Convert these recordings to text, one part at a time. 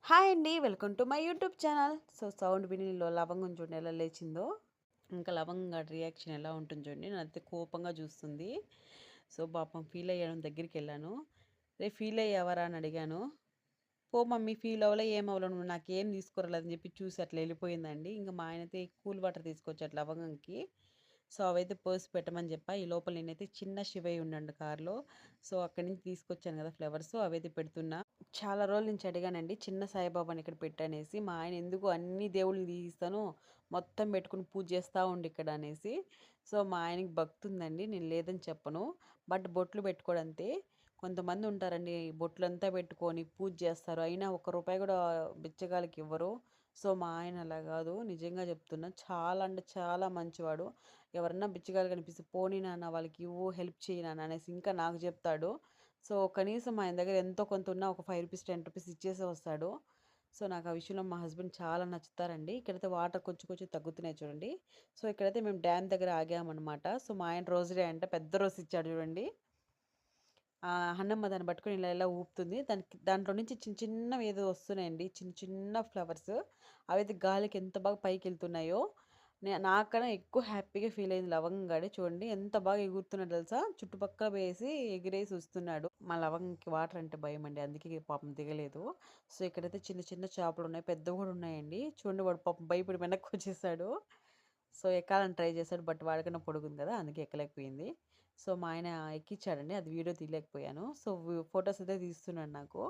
Hi అండి. Welcome to my YouTube channel. Sound విని లవంగం చూడండి ఎలా లేచిందో. ఇంకా లవంగం రియాక్షన్ ఎలా ఉంటుంది చూడండి. నన్నయితే కోపంగా చూస్తుంది. పాపం ఫీల్ అయ్యాను, దగ్గరికెళ్ళాను. ఫీల్ అయ్యావారా అని అడిగాను. పో మమ్మీ ఫీల్ అవ్వలే, ఏం అవ్వలే, నువ్వు నాకేం తీసుకురాలేదని చెప్పి చూసి అట్లా వెళ్ళిపోయిందండి. ఇంకా మా ఆయనైతే కూల్ వాటర్ తీసుకొచ్చాడు లవంగంకి. అవైతే పర్స్ పెట్టమని చెప్పా. ఈ లోపల నేనైతే చిన్న శివయ్య ఉండండి కార్‌లో. అక్కడి నుంచి తీసుకొచ్చాను కదా ఫ్లవర్స్, అవైతే పెడుతున్నా. చాలా రోజుల నుంచి అడిగానండి చిన్న సాయిబాబాని ఇక్కడ పెట్టనేసి. మా ఆయన ఎందుకు అన్ని దేవుళ్ళని తీసిస్తాను, మొత్తం పెట్టుకుని పూజ చేస్తా ఉండు ఇక్కడ అనేసి. మా ఆయనకి భక్తి ఉందండి, నేను లేదని చెప్పను. బట్ బొట్లు పెట్టుకోడంతే. కొంతమంది ఉంటారండి బొట్లంతా పెట్టుకొని పూజ చేస్తారు, అయినా ఒక్క రూపాయి కూడా బిచ్చగాళ్ళకి ఇవ్వరు. మా ఆయన అలా కాదు, నిజంగా చెప్తున్నా, చాలా అంటే చాలా మంచివాడు. ఎవరన్నా బిచ్చగాళ్ళు కనిపిస్తే పోనీ నాన్న వాళ్ళకి ఇవ్వు, హెల్ప్ చేయి నాన్న అనేసి ఇంకా నాకు చెప్తాడు. కనీసం ఆయన దగ్గర ఎంతో కొంత ఉన్నా ఒక రూ. 5, రూ. 10 ఇచ్చేసే వస్తాడు. నాకు ఆ విషయంలో మా హస్బెండ్ చాలా నచ్చుతారండి. ఇక్కడైతే వాటర్ కొంచెం కొంచెం తగ్గుతున్నాయి చూడండి. ఇక్కడైతే మేము డ్యామ్ దగ్గర ఆగామనమాట. మా ఆయన రోజరీ అంటే పెద్ద రోజ్ ఇచ్చాడు చూడండి. హన్నమ్మ దాన్ని పట్టుకొని ఇలా ఇలా ఊపుతుంది. దాంట్లో నుంచి చిన్న చిన్నవి ఏదో వస్తున్నాయండి, చిన్న చిన్న ఫ్లవర్స్. అవైతే గాలికి ఎంత బాగా పైకెళ్తున్నాయో. నాకన్నా ఎక్కువ హ్యాపీగా ఫీల్ అయింది లవంగాడే. చూడండి ఎంత బాగా ఎగురుతున్నాడు తెలుసా, చుట్టుపక్కల వేసి ఎగిరేసి వస్తున్నాడు. మా లవంగకి వాటర్ అంటే భయం అండి, అందుకే పాపం దిగలేదు. ఇక్కడైతే చిన్న చిన్న చేపలు ఉన్నాయి, పెద్దవి కూడా ఉన్నాయండి. చూడండి వాడు పాపం భయపడి వెనక్కి వచ్చేసాడు. ఎక్కాలని ట్రై చేశాడు, బట్ వాడికన్నా పొడుగుంది కదా అందుకే ఎక్కలేకపోయింది. మా ఆయన ఎక్కిచ్చాడండి, అది వీడియో తీయలేకపోయాను. ఫొటోస్ అయితే తీస్తున్నాడు నాకు.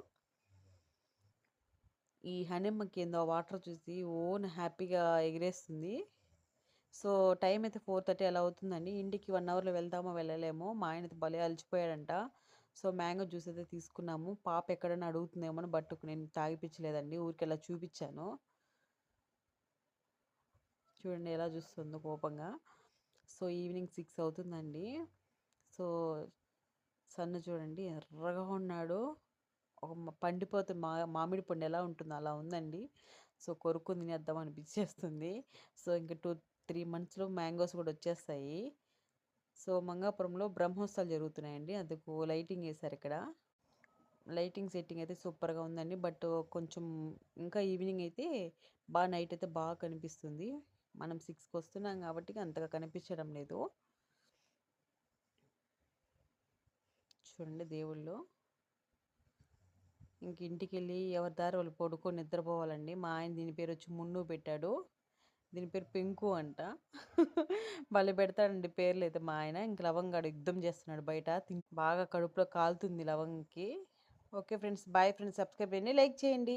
ఈ హనీమ్మకి ఏందో వాటర్ చూసి ఓన్ హ్యాపీగా ఎగిరేస్తుంది. టైం అయితే 4:30 అలా అవుతుందండి. ఇంటికి 1 అవర్లో వెళ్తామో వెళ్ళలేమో. మా ఆయన అయితే భలే అలసిపోయాడంట. మ్యాంగో జ్యూస్ అయితే తీసుకున్నాము. పాప ఎక్కడైనా అడుగుతుందేమో అని, బట్ నేను తాగిపించలేదండి, ఊరికి అలా చూపించాను. చూడండి ఎలా చూస్తుందో కోపంగా. ఈవినింగ్ 6 అవుతుందండి. సో సన్న చూడండి ఎర్రగా ఉన్నాడు. ఒక పండిపోతే మామిడి పండు ఎలా ఉంటుందో అలా ఉందండి. కొరుక్కుని తినేద్దాం అనిపించేస్తుంది. ఇంకా 2-3 మంత్స్లో మ్యాంగోస్ కూడా వచ్చేస్తాయి. మంగాపురంలో బ్రహ్మోత్సవాలు జరుగుతున్నాయండి, అందుకు లైటింగ్ వేశారు ఇక్కడ. లైటింగ్ సెట్టింగ్ అయితే సూపర్గా ఉందండి. బట్ కొంచెం ఇంకా ఈవినింగ్ అయితే బాగా, నైట్ అయితే బాగా కనిపిస్తుంది. మనం 6కి వస్తున్నాం కాబట్టి అంతగా కనిపించడం లేదు. చూడండి దేవుళ్ళు. ఇంక ఇంటికి వెళ్ళి ఎవరి దారి వాళ్ళు పడుకొని నిద్రపోవాలండి. మా ఆయన దీని పేరు వచ్చి మున్ను పెట్టాడు, దీని పేరు పెంకు అంట. భలే పెడతాడండి పేర్లు అయితే మా ఆయన. ఇంక లవంగాడు యుద్ధం చేస్తున్నాడు బయట. బాగా కడుపులో కాలుతుంది లవంగికి. Okay friends, boy friends, subscribe చేయండి, లైక్ చేయండి.